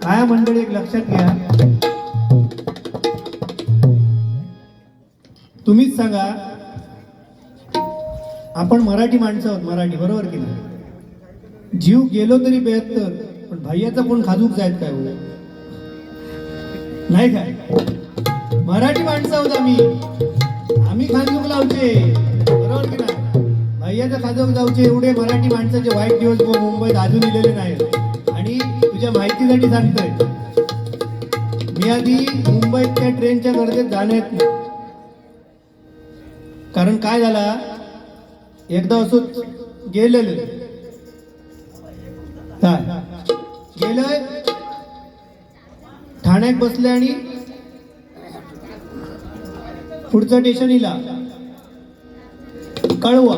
काय मंडळी एक लक्षात घ्या, तुम्हीच सांगा, आपण मराठी माणसं आहोत, मराठी बरोबर की नाही? जीव गेलो तरी 72, पण भैयाचा कोण खाजूक जायत काय हो? नाही काय? मराठी माणसं आहोत आम्ही खाजूक लावचे बरोबर की नाही? भैयाचा खाजूक जाऊचे एवढे मराठी माणसाचे वाईट दिवस मुंबईत अजून दिलेले नाहीत. आणि तुझ्या माहितीसाठी सांगतोय, मी आधी मुंबईत त्या ट्रेनच्या गर्दीत जाण्यात नाही. कारण काय झाला, एकदा असंच गेलेलं काय गेलोय, ठाण्यात बसले आणि पुढचं स्टेशन इला कळवा.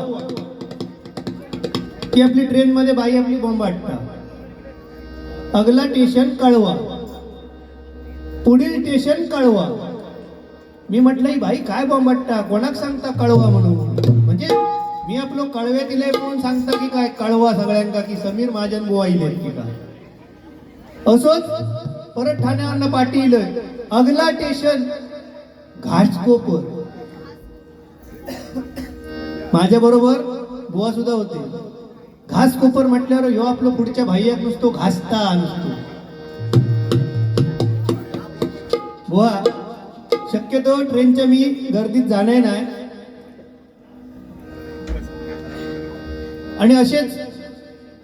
ती आपली ट्रेन मध्ये बाई आपली बॉम्ब वाटता. अगला स्टेशन कळवा, पुढील स्टेशन कळवा. मी म्हटलं ही बाई काय बॉम्ब वाटता, कोणाक सांगता कळवा म्हणून? म्हणजे मी आपलं कळवे दिले म्हणून सांगता की काय कळवा सगळ्यांका, की समीर महाजन बुवा इले की काय? असोच परत ठाण्यावरनं पाठी इलं. अगला स्टेशन घाटकोपर. माझ्या बरोबर बुवा सुद्धा होते. घासकोपर म्हटल्यावर ह्यो आपलं पुढच्या भाईयाक नुसतो घासता नसतो. बुवा शक्यतो ट्रेनच्या मी गर्दीत जाणे नाही. आणि असेच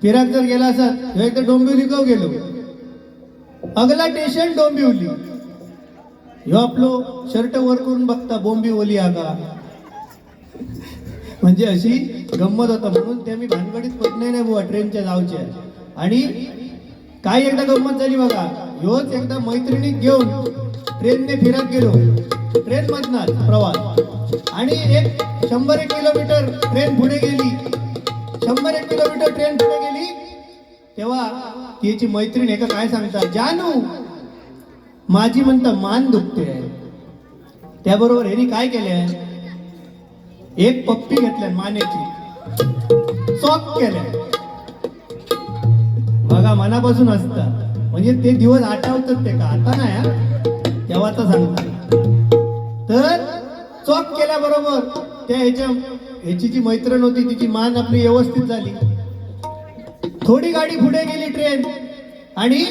फिराक जर गेला असत, एकदा डोंबिवली गाव गेलो. अगला स्टेशन डोंबिवली. ह्यो आपलो शर्ट वर करून बघता बोंबिवली आगा. म्हणजे अशी गंमत होता. म्हणून त्या मी भानगडीत पडणे नाही बुवा ट्रेनच्या जाऊच्या. आणि काय एकदा गंमत झाली बघा, ह्योच एकदा मैत्रिणी घेऊन ट्रेनने फिरत गेलो. ट्रेन मधनाच प्रवास. आणि 100 किलोमीटर ट्रेन पुढे गेली. 100 किलोमीटर ट्रेन पुढे गेली तेव्हा तिची मैत्रीण एका काय सांगतात, जानू माझी म्हणता मान दुखते. त्याबरोबर ह्यांनी काय केलंय, एक पप्पी घेतल्या मानेची, चॉक केल्या. बघा मनापासून असतं. म्हणजे ते दिवस आठवतात ते का आता नाही, तेव्हा तर सांगतात. तर चॉक केल्याबरोबर त्या ह्याची जी मैत्रीण होती तिची मान आपली व्यवस्थित झाली. थोडी गाडी पुढे गेली ट्रेन आणि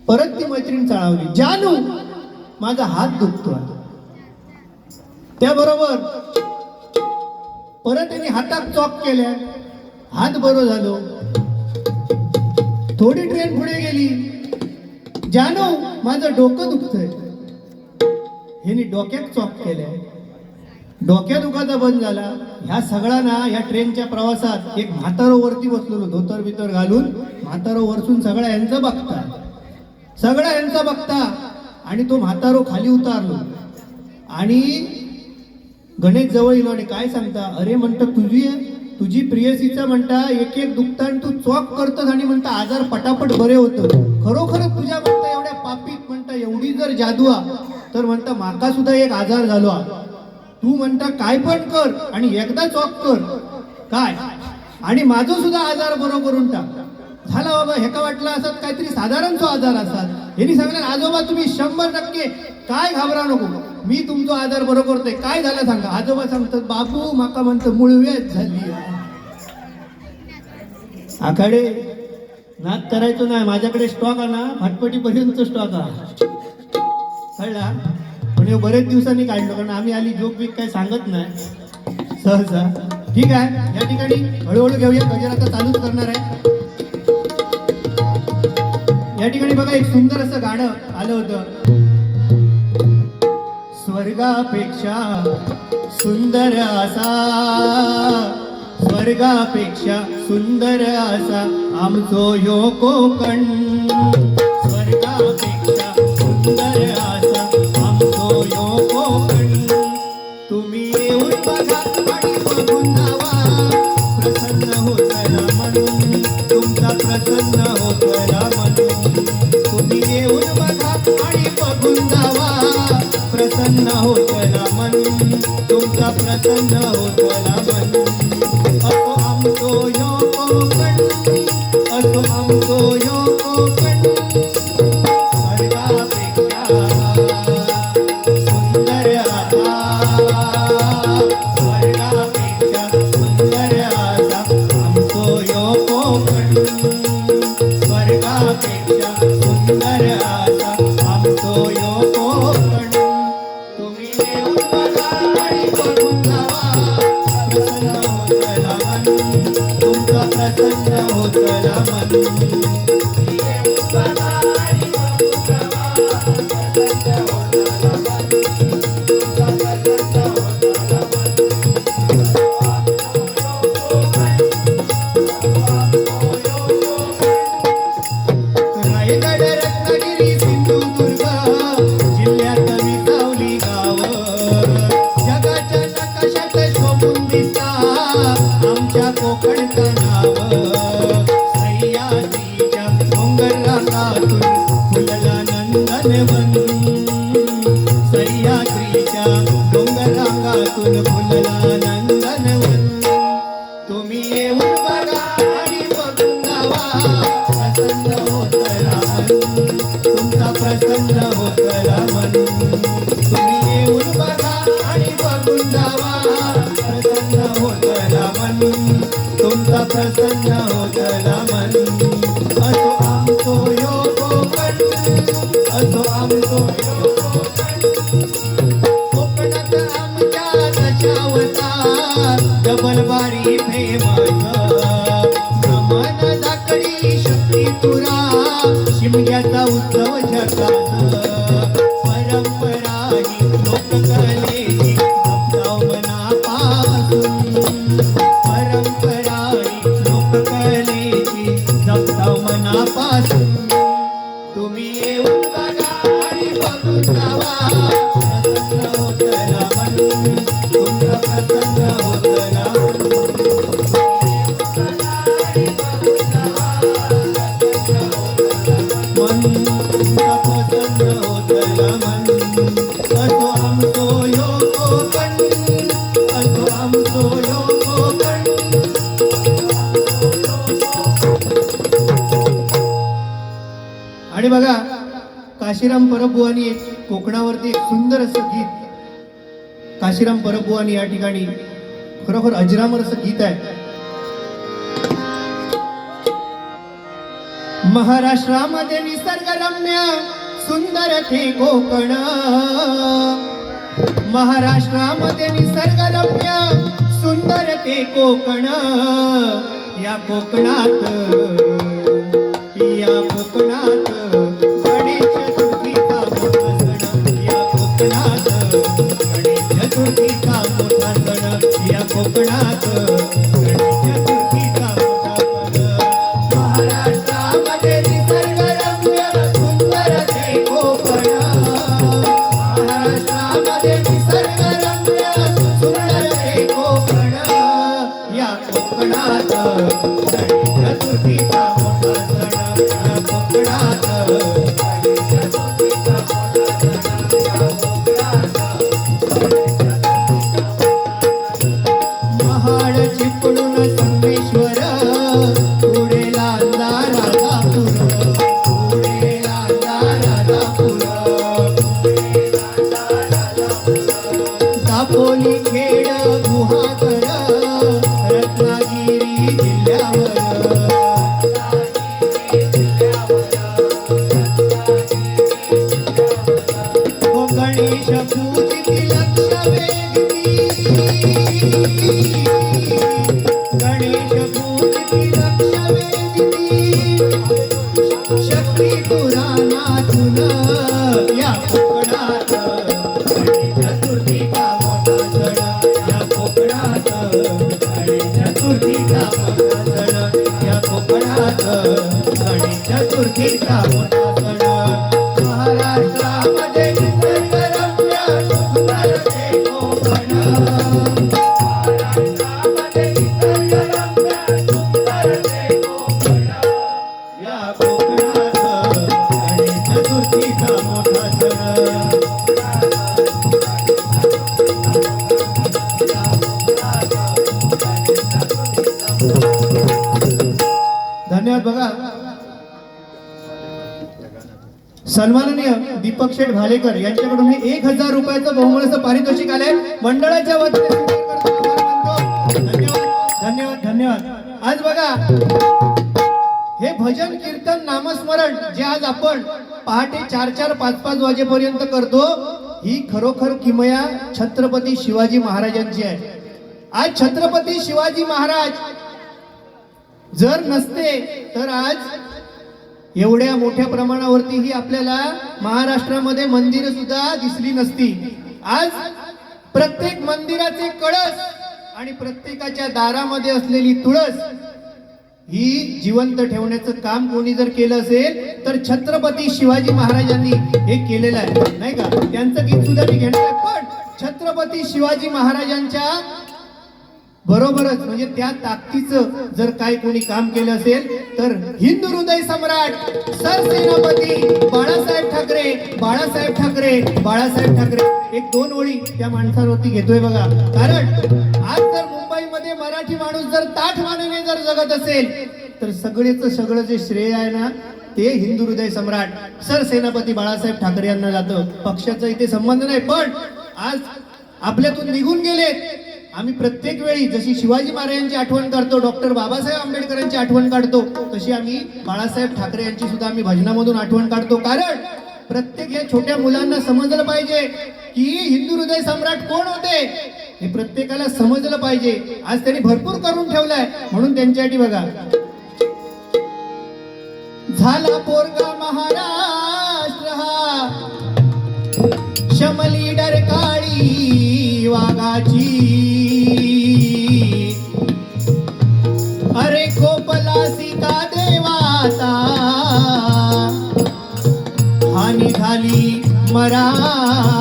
परत ती मैत्रीण चाळवली, जानू माझा हात दुखतो. त्याबरोबर परत त्यांनी हातात चॉक केल्या, हात बरो झालो. थोडी ट्रेन पुढे गेली, जानू माझं डोकं दुखतंय. ह्यांनी डोक्यात चॉक केल्या, डोक्या दुखाचा बंद झाला. ह्या सगळ्यांना ह्या ट्रेनच्या प्रवासात एक म्हातारो वरती बसलेलो, धोतर बितर घालून म्हातारो वरसून सगळ्या यांचं बघता, सगळ्या यांचा बघता. आणि तो म्हातारो खाली उतारलो आणि गणेश जवळ येलो आणि काय सांगता, अरे म्हणता तुझी प्रियसीचा म्हणता एक एक दुखता आणि तू चॉक करतोस आणि म्हणता आजार पटापट बरे होतं. खरोखरच तुझ्या म्हणता एवढ्या पापीत म्हणता एवढी जर जादू तर म्हणता माका सुद्धा एक आजार झालो. तू म्हणता काय पण कर आणि एकदा चॉक कर काय, आणि माझं सुद्धा आजार बरो करून टाक. झाला बाबा, हेका वाटला असत काहीतरी साधारण तो आजार असतात. यांनी सांगणार, आजोबा तुम्ही 100% काय घाबरा नको, मी तुमचा आजार बरो करतोय. काय झालं सांगा. आजोबा सांगतात, बाबू माका म्हणतो मुळव्याध झाली. आखाडे नाद करायचो नाही, माझ्याकडे स्टॉक आहे ना, फटफटीपर्यंत स्टॉक आहे कळला. पण बरेच दिवसांनी काढलो, कारण आम्ही आली जोक बीक काय सांगत नाही सहसा. ठीक आहे, या ठिकाणी हळूहळू घेऊया. गजर आता चालूच करणार आहे. या ठिकाणी बघा एक सुंदर असं गाणं आलं होतं. स्वर्गापेक्षा सुंदर असा, स्वर्गापेक्षा सुंदर असा आमचो ह्यो कोकण. स्वर्गापेक्षा सुंदर असा आमचो ह्यो कोकण. तुम्ही येऊन बघा आणि बघून जावा, प्रसन्न होतला म्हणून तुमचा प्रसन्न होतला म्हणून. तुम्ही येऊन बघा आणि बघून जावा, प्रसन्न होतला म्हणून तुमचा प्रसन्न होतला म्हणून. असो आमचो ह्यो कोकण, असो आमचो ह्यो कोकण. प्रसन्न होतला मन रायगड रत्नागिरी सिंधुदुर्ग जिल्ह्यात विसावली गाव जगाच्या नकाशात शोभून दिसता आमच्या कोकणचं नाव सह्याद्रीच्या डोंगर रांगातून फुलला नंदनवन सह्याद्रीच्या डोंगर रांगातून फुलला नंदनवन तुम्ही येऊन बघा आणि बघून जावा प्रसन्न होतला मन तुमचा प्रसन्न होतला मन तुम्ही येऊन बघा आणि बघून जावा प्रसन्न होतला मन तुमचा प्रसन्न होतला मन असो आमचो यो कोकण असो आमचो यो कोकण कोकणात आमच्या दशावतार डबलबारी फेमस ब्रह्मन धाकडी शक्ती तुरा शिमग्याचा उत्सव जगात परंपरा ही लोककलेची जपताव मनापासून परंपरा ही लोककलेची जपताव मनापासून तुम्ही येऊन बघा आणि बघून जावा प्रसन्न होतला मन तुमचा प्रसन्न होतला मन तुमचा प्रसन्न होतला मन असो आमचो यो कोकण असो आमचो यो कोकण आणि बघा काशीराम परबुवांनी एक कोकणावरती एक सुंदर असं गीत काशीराम परबुवांनी या ठिकाणी खरोखर अजरामर असं गीत आहे महाराष्ट्रामध्ये निसर्गरम्य सुंदर ते कोकण महाराष्ट्रामध्ये निसर्गरम्य सुंदर ते कोकण या कोकणात गणेश चतुर्थीचा मोठा सण या कोकणात गणेश चतुर्थीचा मोठा सण या कोकणात गणेश चतुर्थीचा मोठा सण महाराष्ट्रामध्ये निसर्गरम्य सुंदर ते कोकण महाराष्ट्रामध्ये निसर्गरम्य सुंदर ते कोकण या कोकणात गणेश चतुर्थीचा मोठा सण या कोकणात गणेश चतुर्थीचा मोठा सण या कोकणात महाड चिपळूण संगमेश्वर पुढे लांजा राजापूर पुढे लांजा राजापूर दापोली खेड गुहागर रत्नागिरी जिल्ह्यावर गणेश पूजिती लक्ष वेधती गणेश पूजिती लक्ष वेधती शक्ती पुराणातून या कोकणात गणेश चतुर्थीचा मोठा सण या कोकणात गणेश चतुर्थीचा मोठा सण या कोकणात गणेश चतुर्थीचा मोठा सण महाराष्ट्रामध्ये निसर्गरम्य सुंदर ते कोकण महाराष्ट्रामध्ये निसर्गरम्य सुंदर ते कोकण या कोकणात गणेश चतुर्थीचा मोठा सण धन्यवाद बघा सन्माननीय दीपक शेठ भालेकर यांच्याकडून हे 1000 रुपयाचं बहुमूल्याचं पारितोषिक आलंय मंडळाच्या वतीने धन्यवाद धन्यवाद धन्यवाद आज बघा हे भजन कीर्तन नामस्मरण जे आज आपण पहाटे 4-4 5-5 वाजेपर्यंत करतो ही खरोखर किमया छत्रपती शिवाजी महाराजांची आहे। आज छत्रपती शिवाजी महाराज जर नसते तर आज एवढ्या मोठ्या प्रमाणावरती ही आपल्याला महाराष्ट्रामध्ये मंदिरं सुद्धा दिसली नसती. आज प्रत्येक मंदिराचे कळस आणि प्रत्येकाच्या दारामध्ये असलेली तुळस ही जिवंत ठेवण्याचं काम कोणी जर केलं असेल तर छत्रपती शिवाजी महाराजांनी हे केलेलं आहे, नाही का? त्यांचं गीत सुद्धा मी घेणार आहे, पण छत्रपती शिवाजी महाराजांच्या बरोबरच म्हणजे त्या ताकदीचं जर काय कोणी काम केलं असेल तर हिंदू हृदय सम्राट सरसेनापती बाळासाहेब ठाकरे, बाळासाहेब ठाकरे, बाळासाहेब ठाकरे. एक दोन ओळी त्या माणसावरती घेतोय बघा. कारण आज जर मुंबईमध्ये मराठी माणूस जर ताठ मानेने जर जगत असेल तर सगळं जे श्रेय आहे ना ते हिंदू हृदय सम्राट सरसेनापती बाळासाहेब ठाकरे यांना जातं. पक्षाचा इथे संबंध नाही, पण आज आपल्यातून निघून गेले. आम्ही प्रत्येक वेळी जशी शिवाजी महाराजांची आठवण करतो, डॉक्टर बाबासाहेब आंबेडकरांची आठवण काढतो, तशी आम्ही बाळासाहेब ठाकरे यांची सुद्धा आम्ही भजनामधून आठवण काढतो. कारण प्रत्येक या छोट्या मुलांना समजलं पाहिजे की हिंदू हृदय सम्राट कोण होते हे प्रत्येकाला समजलं पाहिजे. आज त्यांनी भरपूर करून ठेवलंय, म्हणून त्यांच्यासाठी बघा. झाला पोरगा महाराष्ट्र हा शमली डरकाळी वाघाची, अरे कोपला सीता देवाता हानी झाली मराठ्याची.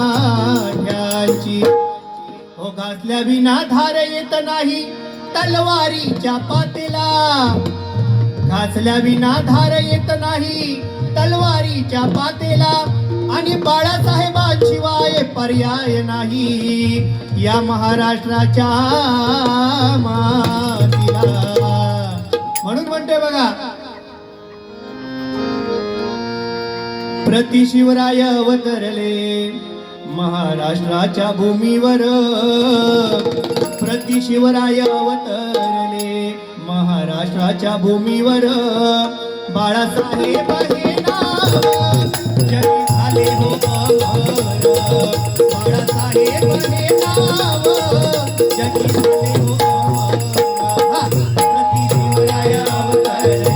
हो घासल्या विना धार येत नाही तलवारीच्या पातेला, घासल्या विना धार येत नाही तलवारीच्या पातेला, आणि बाळासाहेबांशिवाय पर्याय नाही या महाराष्ट्राच्या मातीला. म्हणून म्हणते बघा, प्रतिशिवराय अवतरले महाराष्ट्राच्या भूमीवर, प्रतिशिवराय अवतरले महाराष्ट्राच्या भूमीवर, बाळासाहेब हे नाव जगी झाले हो अमर, बाळासाहेब हे नाव जगी झाले हो अमर. प्रतिशिवराय अवतरले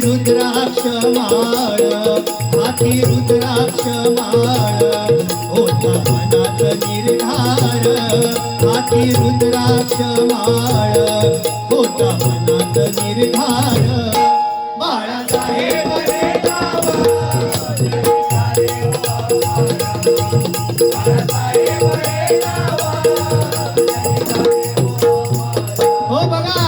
रुद्राक्ष माळ, हाती रुद्राक्ष माळ, होता मनात निर्धार, हाती रुद्राक्ष माळ, होता मनात निर्धार, बाळासाहेब हे नाव बाळासाहेब हे नाव. हो बघा,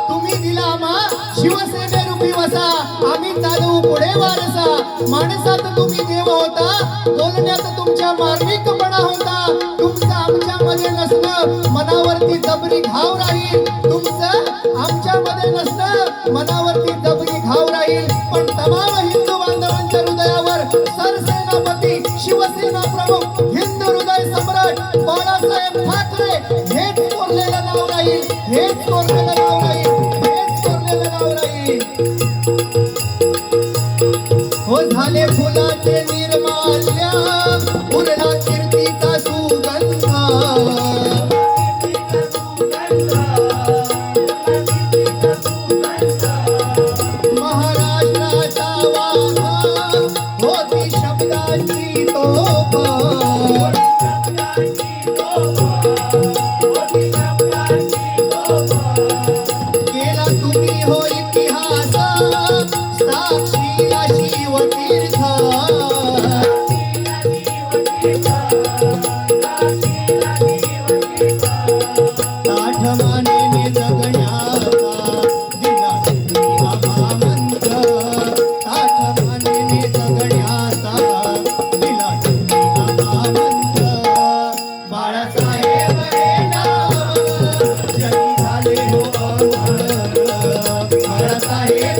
तुम्ही दिला आम्हा शिवसेने रूपी वसा, आम्ही चालवू पुढे वारसा, माणसात तुम्ही देव होता, बोलण्यात तुमच्या मार्मिकपणा होता, तुमचं आमच्यामध्ये नसणं मनावरती जबरी घाव राहील, तुमचं आमच्यामध्ये नसणं मनावरती जबरी घाव राहील. पण तमाम हिंदू बांधवांच्या हृदयावर सरसेनापती शिवसेना प्रमुख हिंदू हृदय सम्राट बाळासाहेब ठाकरे हेच कोरलेलं नाव राहील, हेच कोरलेलं नाव राहील, हेच कोरलेलं नाव राहील. हो झाले फुलाचे निर्माल्य, उरला कीर्तीचा सुगंध,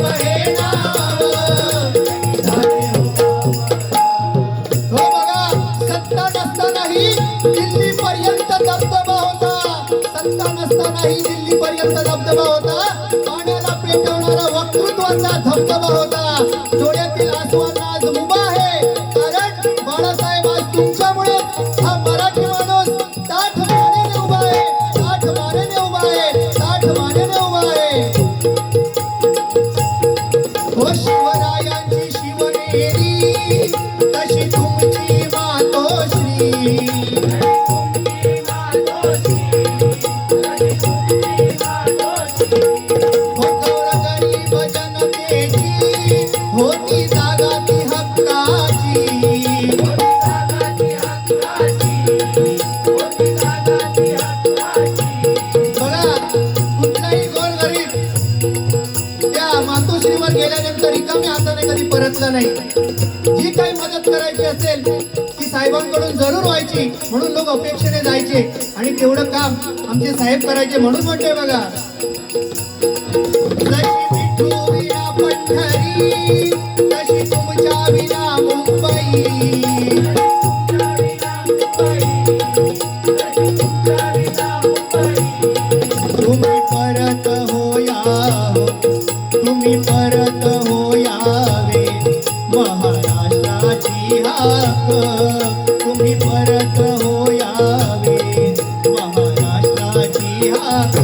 हे नाव झाले हो बघा, सत्ता नसतानाही दिल्ली पर्यंत दबदबा होता, सत्ता नसतानाही दिल्ली पर्यंत दबदबा होता, पाण्याला पेटवणारा वक्तृत्वाचा धबधबा होता, डोळ्यातील आसवांना आज मुभा आहे, कारण बाळासाहेब आज तुमच्यामुळे हा मराठी माणूस ताठ मानेने उभा आहे, ताठ मानेने उभा आहे, ताठ मानेने उभा आहे. हो शिवरायांची शिवनेरी तशी तुमची मातोश्री, हो गरीब जनतेची होती जागा ती हक्काची, बघा कुठलाही गोरगरीब त्या मातोश्रीवर गेल्यानंतर रिकाम्या हाताने कधी परतला नाही. जी काही मदत करायची असेल ती साहेबांकडून जरूर व्हायची, म्हणून लोक अपेक्षेने जायचे आणि तेवढं काम आमचे साहेब करायचे, म्हणून म्हणते बघा, जशी विठू विना पंढरी तशी तुमच्या विना मुंबई, तुम्ही परत होया हो, तुम्ही परत होयावे महाराष्ट्राची हाक, तुम्ही परत होयावे महाराष्ट्राची हाक.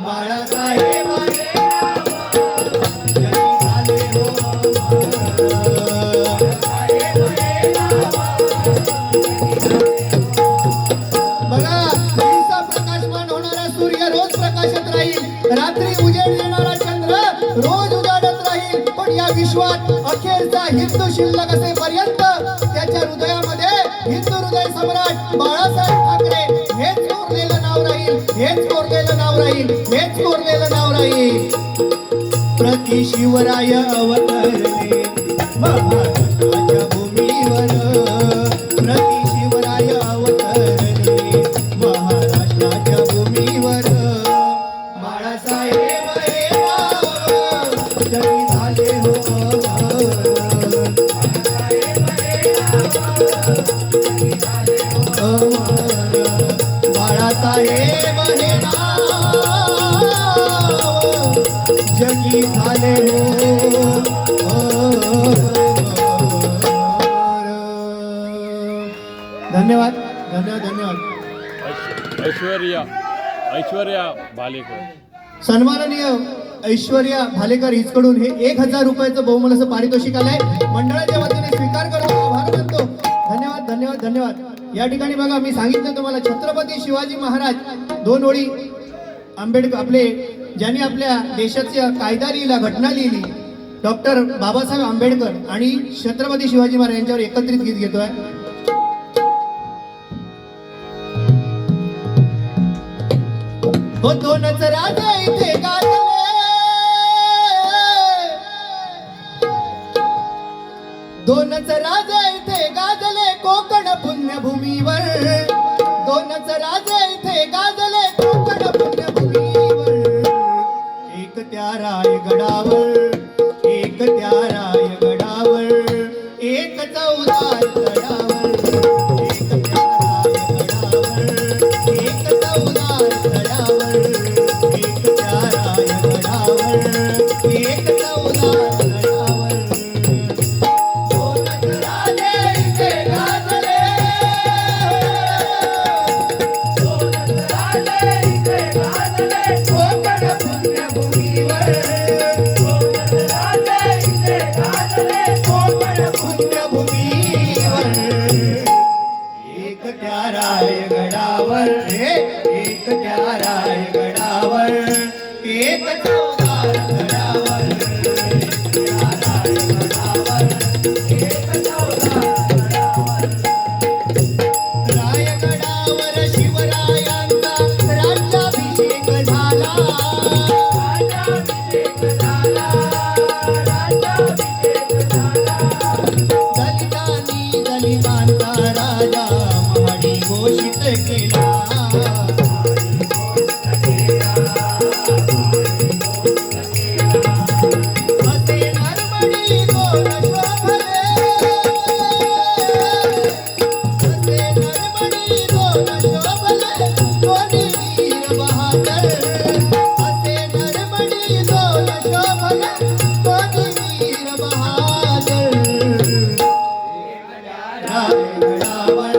बाळासाहेब जरी झाले हो बघा, दिवसा प्रकाशमान होणारा सूर्य रोज प्रकाशत राहील, रात्री उजेड देणारा चंद्र रोज उजाडत राहील, पण या विश्वात अखेरचा हिंदू शिल्लक असेपर्यंत त्याच्या हृदयामध्ये हिंदू हृदय सम्राट बाळासाहेब ठाकरे हेच कोरलेलं नाव राहील, हेच कोरलेलं नाव राहील, हेच कोरलेलं नाव राहील. प्रति शिवराय अवतरले महाराष्ट्राच्या भूमीवर, प्रति शिवराय अवतरले महाराष्ट्राच्या भूमीवर. बाळासाहेब हे नाव जरी झाले हो बाळासाहेब हे नाव जगी झाले हो. धन्यवाद धन्यवाद धन्यवाद. ऐश्वर्या भालेकर. सन्माननीय ऐश्वर्या भालेकर हिचकडून हे 1000 रुपयाचं बहुमोल असं पारितोषिक आलंय, मंडळाच्या वतीने स्वीकार करतो, आभार मानतो. धन्यवाद धन्यवाद धन्यवाद. या ठिकाणी बघा, मी सांगितलं तुम्हाला, छत्रपती शिवाजी महाराज 2 ओळी आंबेडकर आपले ज्यांनी आपल्या देशाचा कायदा लिहिला, घटना लिहिली, डॉक्टर बाबासाहेब आंबेडकर आणि छत्रपती शिवाजी महाराज यांच्यावर एकत्रित गीत घेतोय. हो दोनच राजा इथे गाजले, दोनच राजा इथे गाजले कोकण पुण्यभूमीवर, दोनच राजा इथे गाजले कोकण पुण्यभूमीवर. एक त्या रायगडावर, एक त्या रायगडावर, एक चौदार गडावर, एक त्या रायगडावर, एक चौदार गडावर, एक त्या रायगडावर, एक चौदार गडावर. दोनच राजे इथे गाजले, दोनच राजे इथे गाजले कोकण पुण्यभूमीवर, दोनच राजे इथे गाजले कोकण पुण्यभूमीवर. बोला कोणी वीर बहादर रायगडावर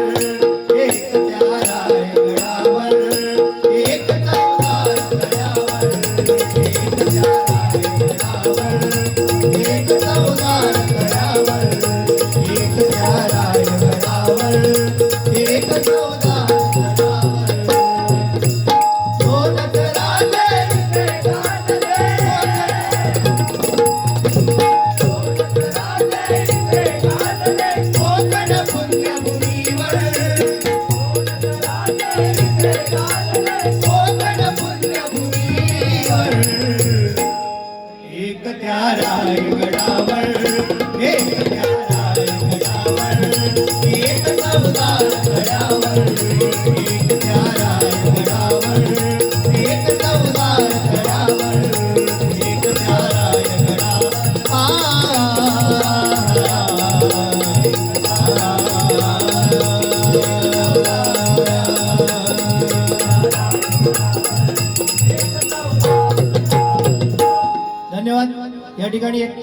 एक त्या रायगडावर एक चौदार गडावर एक त्या रायगडावर एक चौदार गडावर एक त्या रायगडावर एक चौदार गडावर दोनच राजे कोकण पुण्यभूमीवर कोकण पुण्यभूमीवर एक त्या रायगडावर एक त्या रायगडावर एक चौदार गडावर एक त्या रायगडावर एक चौदार गडावर एक त्या रायगडावर धन्यवाद. या ठिकाणी एक